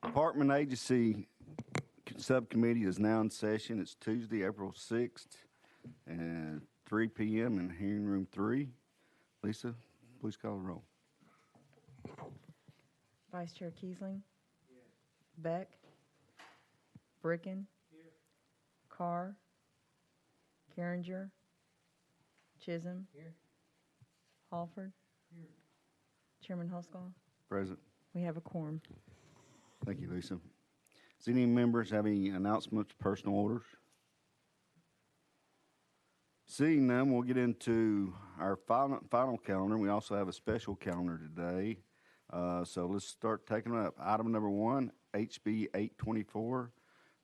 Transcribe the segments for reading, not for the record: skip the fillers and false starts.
Department Agency Subcommittee is now in session. It's Tuesday, April 6th, and 3 p.m. in hearing room 3. Lisa, please call the roll. Vice Chair Kiesling. Here. Beck. Bricken. Here. Carr. Carringer. Chisholm. Here. Halford. Here. Chairman Huskall. Present. We have a quorum. Thank you, Lisa. Does any members have any announcements, personal orders? Seeing none, we'll get into our final calendar. We also have a special calendar today. So let's start taking it up. Item number 1, HB 824.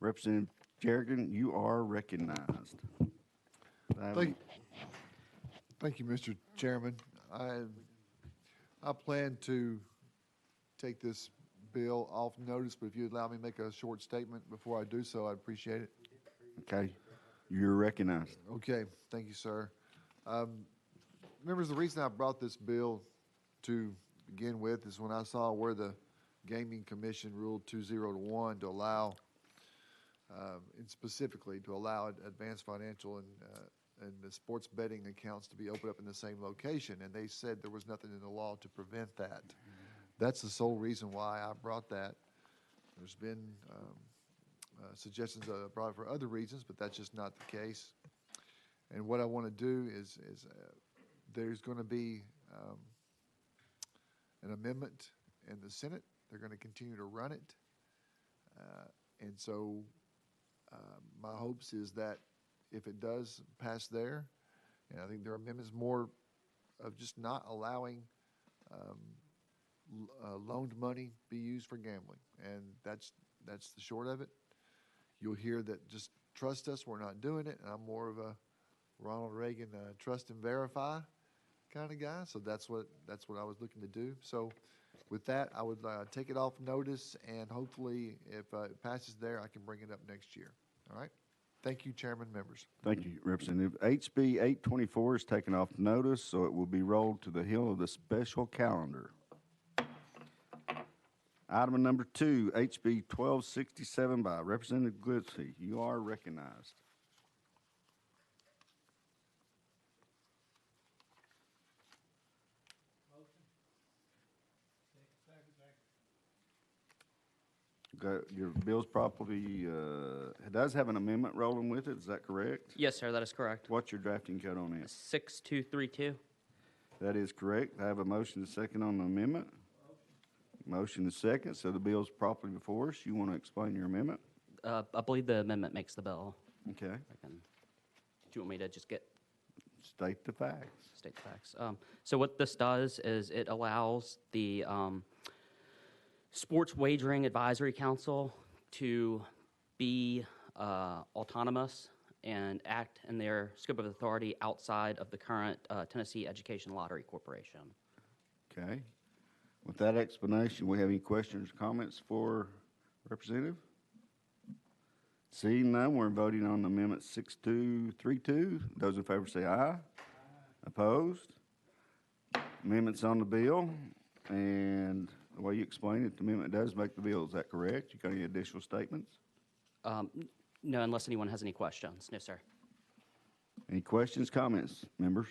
Representative Jerrigan, you are recognized. Thank you, Mr. Chairman. I plan to take this bill off notice, but if you'd allow me to make a short statement before I do so, I'd appreciate it. Okay, you're recognized. Okay, thank you, sir. Members, the reason I brought this bill to begin with is when I saw where the Gaming Commission ruled 2-0-1 to allow, and specifically to allow advanced financial and the sports betting accounts to be opened up in the same location, and they said there was nothing in the law to prevent that. That's the sole reason why I brought that. There's been suggestions I brought for other reasons, but that's just not the case. And what I want to do is there's going to be an amendment in the Senate. They're going to continue to run it. And so my hopes is that if it does pass there, and I think there are amendments more of just not allowing loaned money be used for gambling, and that's the short of it. You'll hear that just trust us, we're not doing it, and I'm more of a Ronald Reagan trust and verify kind of guy, so that's what I was looking to do. So with that, I would take it off notice, and hopefully if it passes there, I can bring it up next year. All right? Thank you, Chairman, members. Thank you, Representative. HB 824 is taken off notice, so it will be rolled to the hill of the special calendar. Item number 2, HB 1267 by Representative Glitzy. You are recognized. Your bill's properly, it does have an amendment rolling with it, is that correct? Yes, sir, that is correct. What's your drafting code on it? 6232. That is correct. I have a motion and a second on the amendment. Motion and second, so the bill's properly before us. You want to explain your amendment? I believe the amendment makes the bill. Okay. Do you want me to just State the facts. state the facts? So what this does is it allows the Sports Wagering Advisory Council to be autonomous and act in their scope of authority outside of the current Tennessee Education Lottery Corporation. Okay. With that explanation, we have any questions or comments for Representative? Seeing none, we're voting on Amendment 6232. Those in favor say aye. Aye. Opposed? Amendment's on the bill, and the way you explain it, the amendment does make the bill. Is that correct? You got any additional statements? No, unless anyone has any questions. No, sir. Any questions, comments, members?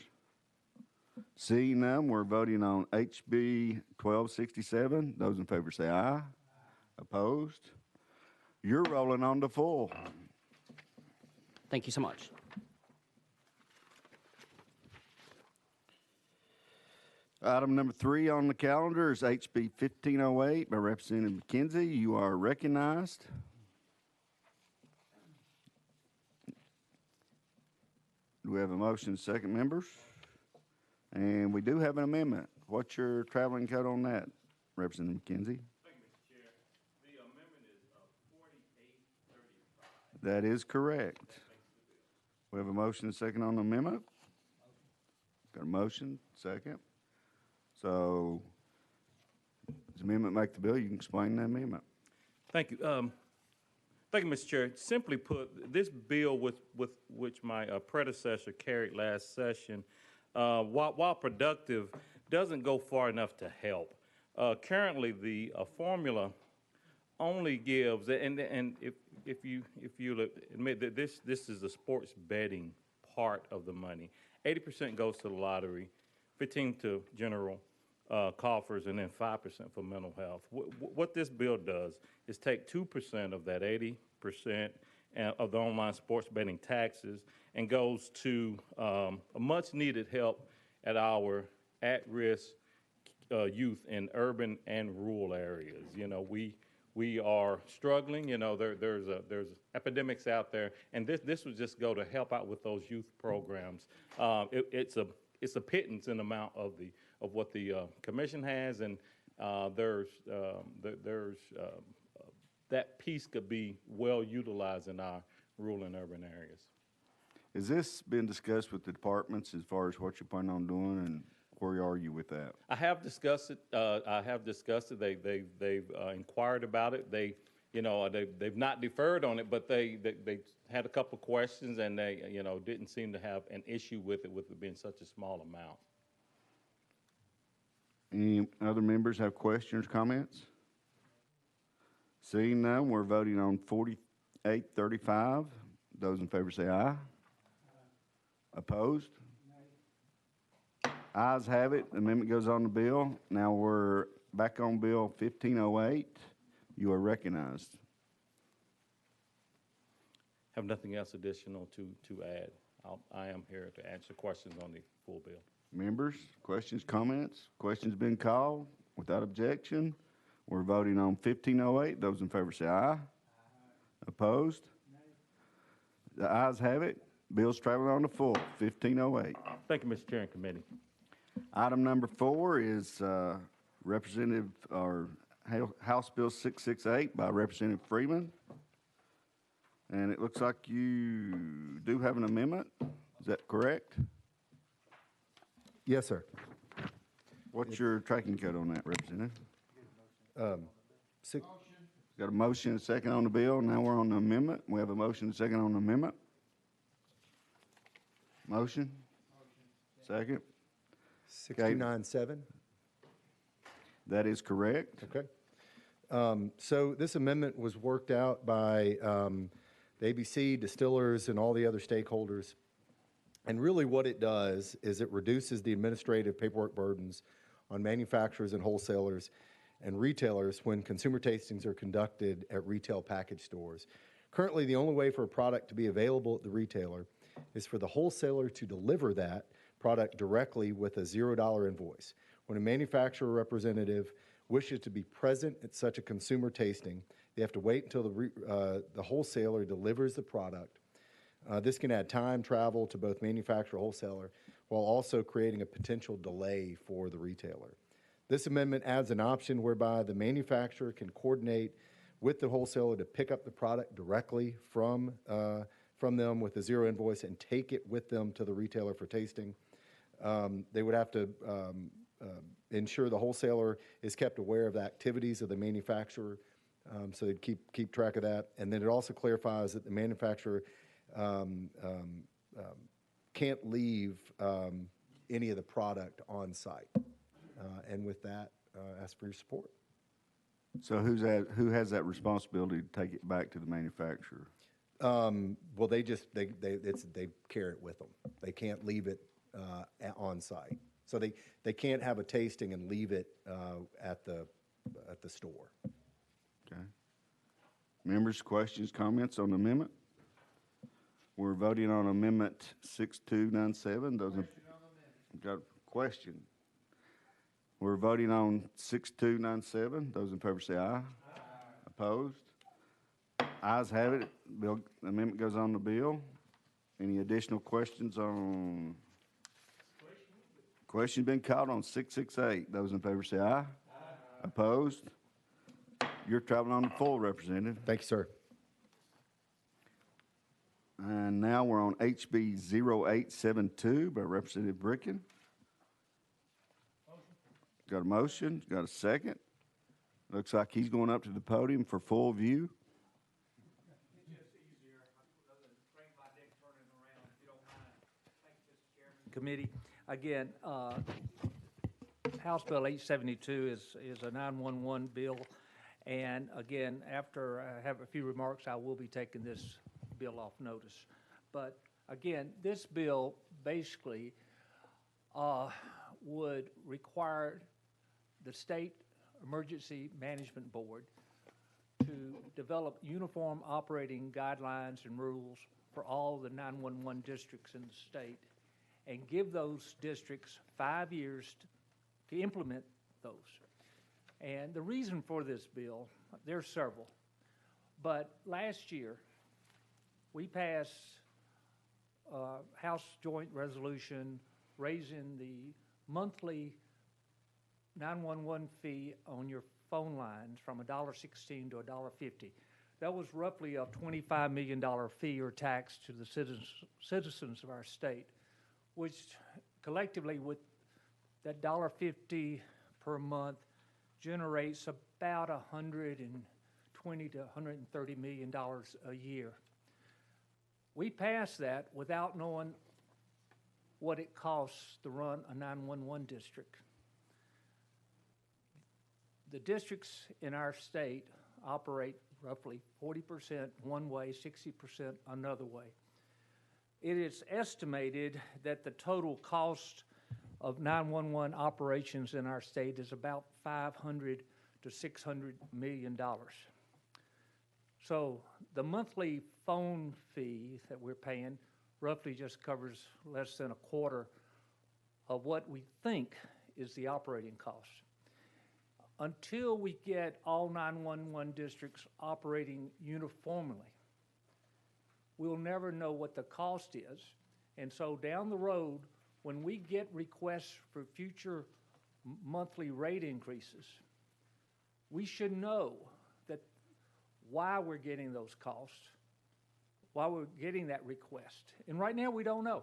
Seeing none, we're voting on HB 1267. Those in favor say aye. Aye. Opposed? You're rolling on to full. Thank you so much. Item number 3 on the calendar is HB 1508 by Representative McKenzie. You are recognized. Do we have a motion, second, members? And we do have an amendment. What's your traveling code on that, Representative McKenzie? Thank you, Mr. Chair. The amendment is 4835. That is correct. We have a motion, second on the amendment. Got a motion, second. So, does the amendment make the bill? You can explain the amendment. Thank you. Thank you, Mr. Chair. Simply put, this bill with which my predecessor carried last session, while productive, doesn't go far enough to help. Currently, the formula only gives, and if you admit that this is the sports betting part of the money. 80% goes to the lottery, 15 to general coffers, and then 5% for mental health. What this bill does is take 2% of that 80% of the online sports betting taxes and goes to a much-needed help at our at-risk youth in urban and rural areas. You know, we are struggling. You know, there's epidemics out there, and this would just go to help out with those youth programs. It's a pittance in amount of what the commission has, and there's that piece could be well utilized in our rural and urban areas. Has this been discussed with the departments as far as what you're planning on doing, and where are you with that? I have discussed it. They've inquired about it. They've not deferred on it, but they had a couple of questions, and they didn't seem to have an issue with it being such a small amount. Any other members have questions, comments? Seeing none, we're voting on 4835. Those in favor say aye. Opposed? Ayes have it. The amendment goes on the bill. Now we're back on Bill 1508. You are recognized. Have nothing else additional to add. I am here to answer questions on the full bill. Members, questions, comments? Questions been called? Without objection, we're voting on 1508. Those in favor say aye. Opposed? The ayes have it. Bill's traveling on the full, 1508. Thank you, Mr. Chair and committee. Item number 4 is Representative or House Bill 668 by Representative Freeman. And it looks like you do have an amendment. Is that correct? Yes, sir. What's your tracking code on that, Representative? Six, Got a motion and a second on the bill. Now we're on the amendment. We have a motion and a second on the amendment. Motion? Second? 629-7. That is correct. Okay. So this amendment was worked out by the ABC, distillers, and all the other stakeholders. And really what it does is it reduces the administrative paperwork burdens on manufacturers and wholesalers and retailers when consumer tastings are conducted at retail package stores. Currently, the only way for a product to be available at the retailer is for the wholesaler to deliver that product directly with a $0 invoice. When a manufacturer representative wishes to be present at such a consumer tasting, they have to wait until the wholesaler delivers the product. This can add time, travel to both manufacturer and wholesaler, while also creating a potential delay for the retailer. This amendment adds an option whereby the manufacturer can coordinate with the wholesaler to pick up the product directly from them with a $0 invoice and take it with them to the retailer for tasting. They would have to ensure the wholesaler is kept aware of the activities of the manufacturer, so they'd keep track of that. And then it also clarifies that the manufacturer can't leave any of the product on site. And with that, ask for your support. So who has that responsibility to take it back to the manufacturer? Well, they carry it with them. They can't leave it on site. So they can't have a tasting and leave it at the store. Okay. Members, questions, comments on the amendment? We're voting on Amendment 6297. Those got a question. We're voting on 6297. Those in favor say aye. Aye. Opposed? Ayes have it. Bill, amendment goes on the bill. Any additional questions on? Question been called on 668. Those in favor say aye. Aye. Opposed? You're traveling on the full, Representative. Thank you, sir. And now we're on HB 0872 by Representative Bricken. Got a motion, got a second. Looks like he's going up to the podium for full view. Committee. Again, House Bill 872 is a 911 bill, And again, after I have a few remarks, I will be taking this bill off notice. But again, this bill basically would require the State Emergency Management Board to develop uniform operating guidelines and rules for all the 911 districts in the state and give those districts 5 years to implement those. And the reason for this bill, there's several, but last year we passed House Joint Resolution raising the monthly 911 fee on your phone lines from $1.16 to $1.50. That was roughly a $25 million fee or tax to the citizens of our state, which collectively with that $1.50 per month generates about $120 to $130 million a year. We passed that without knowing what it costs to run a 911 district. The districts in our state operate roughly 40% one way, 60% another way. It is estimated that the total cost of 911 operations in our state is about $500 to $600 million. So the monthly phone fee that we're paying roughly just covers less than a quarter of what we think is the operating cost. Until we get all 911 districts operating uniformly, we'll never know what the cost is. And so down the road, when we get requests for future monthly rate increases, we should know that why we're getting those costs, why we're getting that request. And right now, we don't know.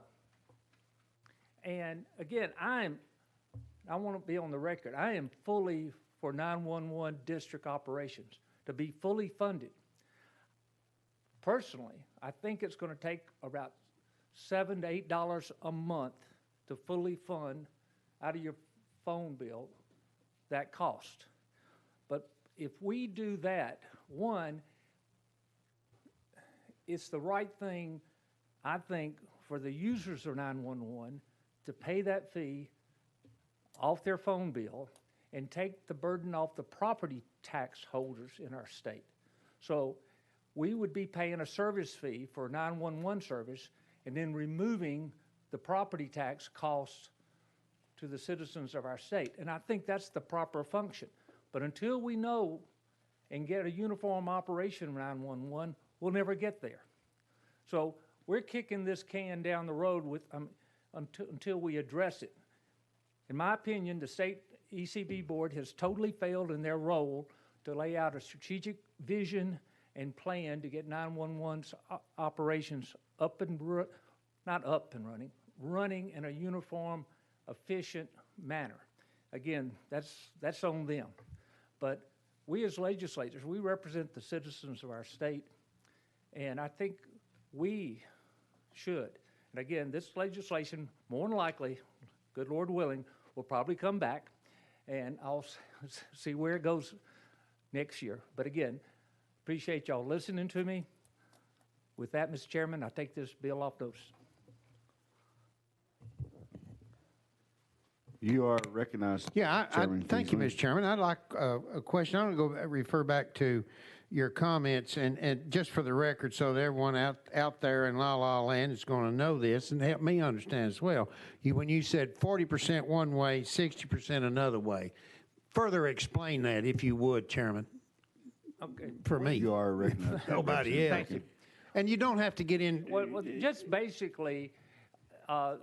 And again, I want to be on the record, I am fully for 911 district operations to be fully funded. Personally, I think it's going to take about $7 to $8 a month to fully fund out of your phone bill that cost. But if we do that, one, it's the right thing, I think, for the users of 911 to pay that fee off their phone bill and take the burden off the property tax holders in our state. So we would be paying a service fee for a 911 service and then removing the property tax costs to the citizens of our state. And I think that's the proper function. But until we know and get a uniform operation of 911, we'll never get there. So we're kicking this can down the road with, until we address it. In my opinion, the state ECB board has totally failed in their role to lay out a strategic vision and plan to get 911's operations running in a uniform, efficient manner. Again, that's on them. But we as legislators, we represent the citizens of our state, and I think we should. And again, this legislation, more than likely, good Lord willing, will probably come back, and I'll see where it goes next year. But again, appreciate y'all listening to me. With that, Mr. Chairman, I take this bill off notice. You are recognized, Yeah, Chairman thank you, Kingsley. Mr. Chairman. I'd like a question. I want to go refer back to your comments, and just for the record, so that everyone out there in La La Land is going to know this and help me understand as well. When you said 40% one way, 60% another way, further explain that if you would, Chairman. Okay. For me. You are recognized. Nobody else. Thank you. And you don't have to get in. Well, just basically,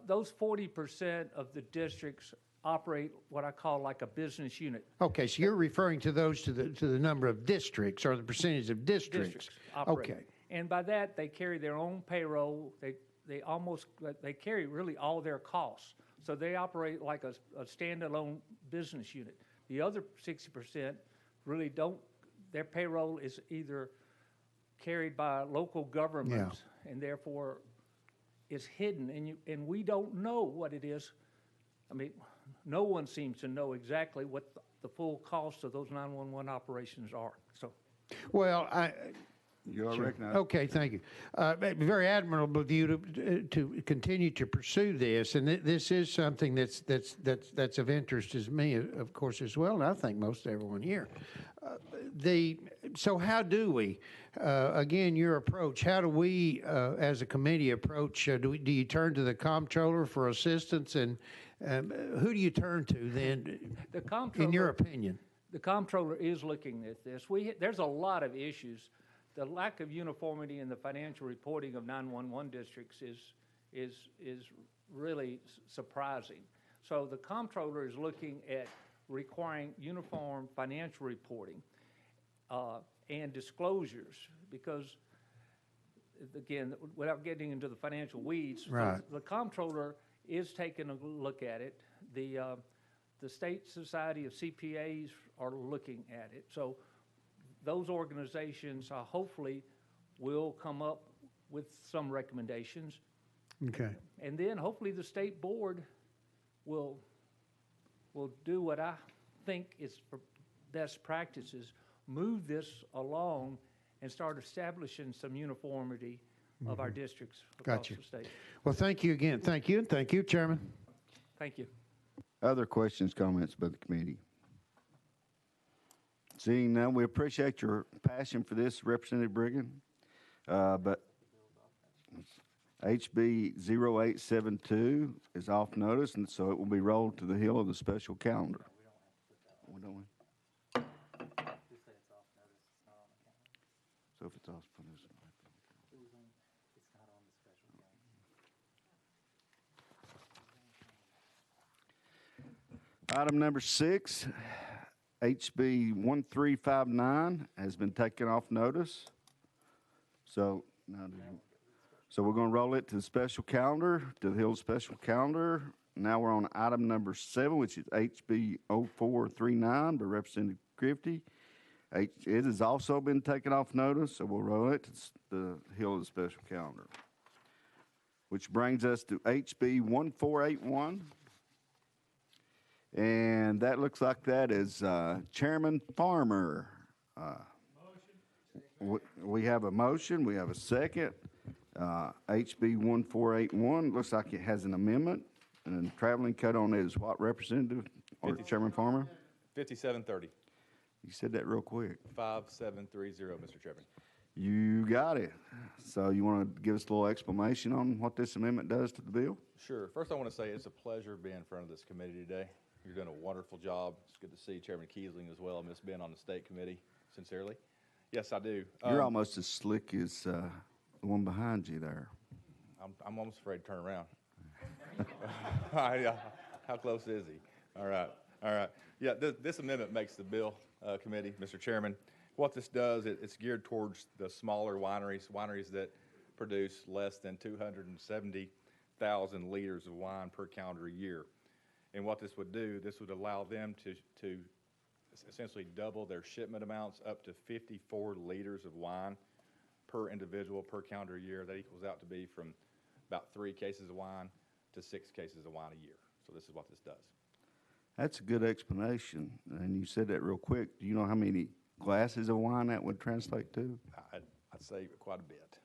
those 40% of the districts operate what I call like a business unit. Okay, so you're referring to those to the number of districts or the percentage of districts. Operate. Okay. And by that, they carry their own payroll. They carry really all their costs. So they operate like a standalone business unit. The other 60% really don't, their payroll is either carried by local governments and therefore is hidden, and we don't know what it is. I mean, no one seems to know exactly what the full cost of those 911 operations are. So, Well, You are recognized. okay, thank you. Very admirable of you to continue to pursue this, and this is something that's of interest to me, of course, as well, and I think most everyone here. So how do we, again, your approach, how do we, as a committee approach, do you turn to the comptroller for assistance, and who do you turn to then, the comptroller, in your opinion? the comptroller is looking at this. There's a lot of issues. The lack of uniformity in the financial reporting of 911 districts is really surprising. So the comptroller is looking at requiring uniform financial reporting and disclosures, because, again, without getting into the financial weeds, Right. the comptroller is taking a look at it. The State Society of CPAs are looking at it. So those organizations hopefully will come up with some recommendations. Okay. And then hopefully the state board will do what I think is for best practices, move this along and start establishing some uniformity of our districts across Gotcha. the state. Well, thank you again. Thank you, and thank you, Chairman. Thank you. Other questions, comments by the committee? Seeing none, we appreciate your passion for this, Representative Brigham. But HB 0872 is off notice, and so it will be rolled to the hill of the special calendar. We don't. So if it's off, put this. Item number 6, HB 1359 has been taken off notice. So we're going to roll it to the special calendar, to the Hill special calendar. Now we're on item number 7, which is HB 0439 by Representative Griffey. It has also been taken off notice, so we'll roll it to the Hill of the special calendar. Which brings us to HB 1481. And that looks like that is Chairman Farmer. We have a motion, we have a second. HB 1481, looks like it has an amendment. And the traveling cut on it is what, Representative or Chairman Farmer? 5730, You said that real quick. 5730, Mr. Chairman. You got it. So you want to give us a little explanation on what this amendment does to the bill? Sure. First, I want to say it's a pleasure being in front of this committee today. You're doing a wonderful job. It's good to see Chairman Kiesling as well. I miss being on the state committee, sincerely. Yes, I do. You're almost as slick as the one behind you there. I'm almost afraid to turn around. How close is he? All right. Yeah, this amendment makes the bill committee, Mr. Chairman. What this does, it's geared towards the smaller wineries that produce less than 270,000 liters of wine per calendar year. And what this would do, this would allow them to essentially double their shipment amounts up to 54 liters of wine per individual per calendar year. That equals out to be from about 3 cases of wine to 6 cases of wine a year. So this is what this does. That's a good explanation, and you said that real quick. Do you know how many glasses of wine that would translate to? I'd say quite a bit.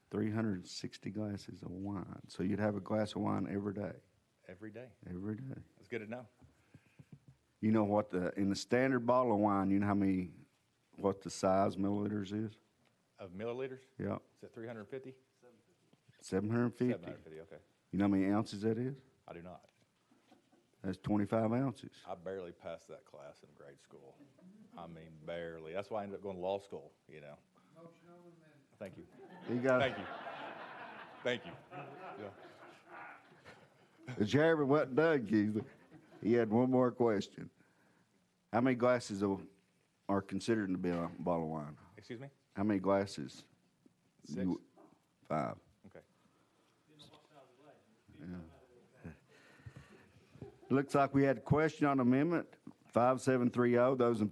360 glasses of wine. So you'd have a glass of wine every day. Every day. Every day. That's good to know. You know what in the standard bottle of wine, you know what the size milliliters is? Of milliliters? Yeah. Is it 350? 750. 750, okay. You know how many ounces that is? I do not. That's 25 ounces. I barely passed that class in grade school. I mean, barely. That's why I ended up going to law school, you know. Thank you. You got Thank you. Thank you. Yeah. The chairman wasn't done, Keith. He had one more question. How many glasses are considered to be a bottle of wine? Excuse me? How many glasses? 6? 5. Okay. Looks like we had a question on amendment 5730. Those in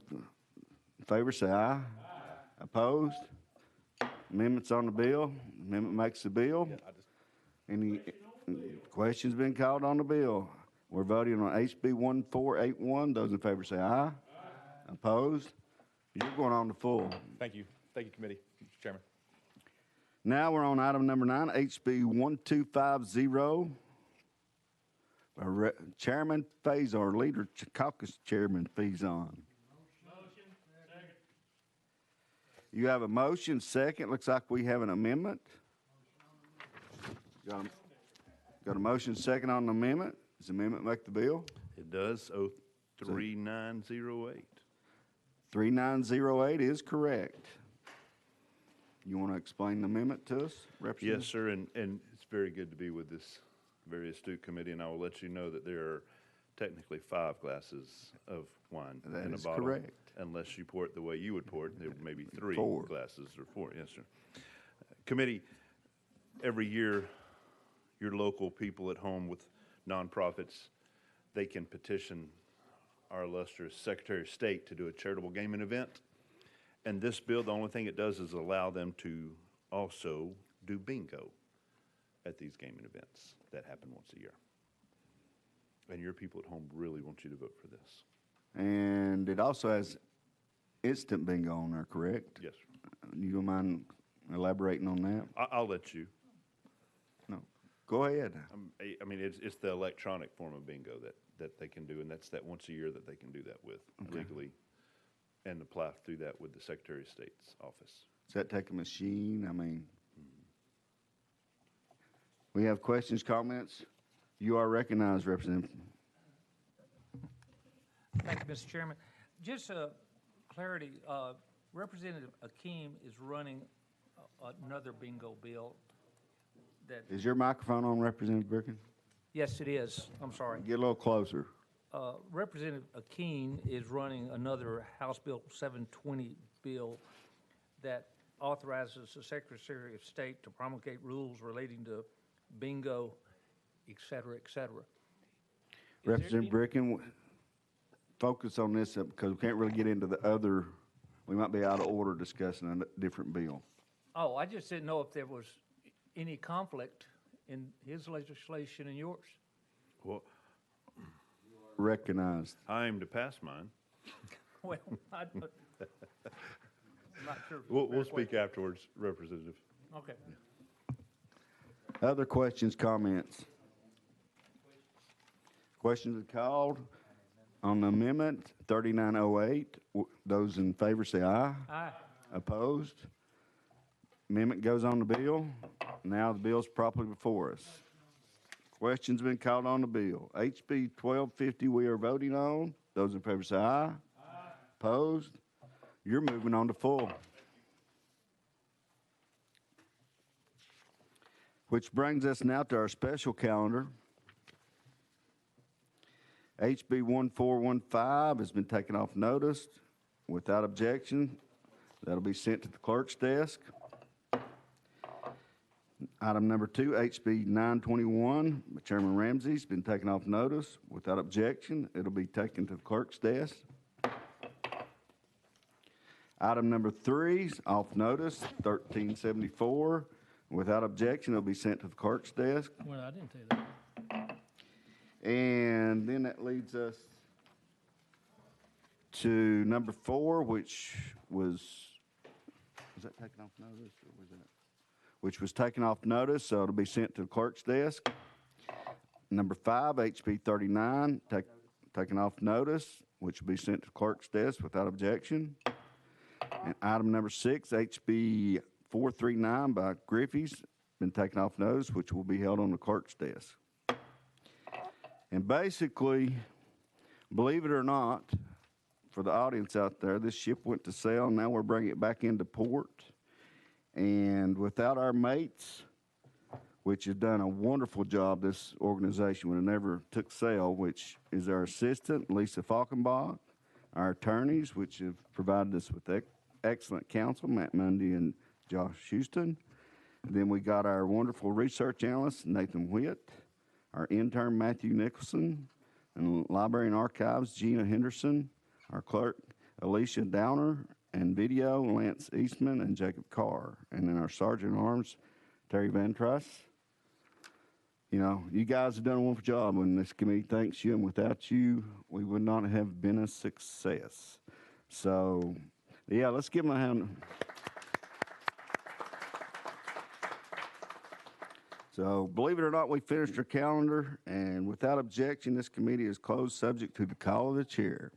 favor say aye. Opposed? Amendment's on the bill. Amendment makes the bill. Yeah, Any questions been called on the bill? We're voting on HB 1481. Those in favor say aye. Aye. Opposed? You're going on to full. Thank you. Thank you, committee, Mr. Chairman. Now we're on item number 9, HB 1250. Chairman Faison, Leader Caucus Chairman Faison. You have a motion, second. Looks like we have an amendment. Got a motion, second on the amendment. Does the amendment make the bill? It does, 03908. 3908 is correct. You want to explain the amendment to us, Representative? Yes, sir, and it's very good to be with this very astute committee, and I will let you know that there are technically 5 glasses of wine That in a is bottle. correct. Unless you pour it the way you would pour it, there may be 3 4. glasses or 4, yes, sir. Committee, every year, your local people at home with nonprofits, they can petition our illustrious Secretary of State to do a charitable gaming event. And this bill, the only thing it does is allow them to also do bingo at these gaming events that happen once a year. And your people at home really want you to vote for this. And it also has instant bingo on there, correct? Yes, sir. You don't mind elaborating on that? I'll let you. No. Go ahead. I mean, it's the electronic form of bingo that they can do, and that's that once a year that they can do that with legally and apply through that with the Secretary of State's office. Does that take a machine? I mean, we have questions, comments? You are recognized, Representative. Thank you, Mr. Chairman. Just clarity, Representative Akeem is running another bingo bill that, Is your microphone on, Representative Birkin? yes, it is. I'm sorry. Get a little closer. Representative Akeem is running another House Bill 720 bill that authorizes the Secretary of State to promulgate rules relating to bingo, et cetera, et cetera. Representative Birkin, focus on this because we can't really get into the other. We might be out of order discussing a different bill. Oh, I just didn't know if there was any conflict in his legislation and yours. Well, Recognized. I aim to pass mine. Well, I'm not sure. We'll speak afterwards, Representative. Okay. Other questions, comments? Questions are called on the amendment 3908. Those in favor say aye. Aye. Opposed? Amendment goes on the bill. Now the bill's properly before us. Questions been called on the bill. HB 1250 we are voting on. Those in favor say aye. Aye. Opposed? You're moving on to full. Which brings us now to our special calendar. HB 1415 has been taken off notice without objection. That'll be sent to the clerk's desk. Item number 2, HB 921, by Chairman Ramsey's been taken off notice without objection. It'll be taken to the clerk's desk. Item number 3 is off notice, 1374. Without objection, it'll be sent to the clerk's desk. Well, I didn't say that. And then that leads us to number 4, which was that taken off notice or was that? Which was taken off notice, so it'll be sent to the clerk's desk. Number 5, HB 39, taken off notice, which will be sent to the clerk's desk without objection. And item number 6, HB 439 by Griffey's, been taken off notice, which will be held on the clerk's desk. And basically, believe it or not, for the audience out there, this ship went to sail, now we're bringing it back into port. And without our mates, which has done a wonderful job, this organization when it never took sail, which is our assistant, Lisa Falkenbach, our attorneys, which have provided us with excellent counsel, Matt Mundy and Josh Houston. And then we got our wonderful research analyst, Nathan Witt, our intern, Matthew Nicholson, and library and archives, Gina Henderson, our clerk, Alicia Downer, and video, Lance Eastman and Jacob Carr. And then our sergeant at arms, Terry Van Truss. You know, you guys have done a wonderful job, and this committee thanks you, and without you, we would not have been a success. So, yeah, let's give them a hand. So, believe it or not, we finished our calendar, and without objection, this committee is closed subject to the call of the chair.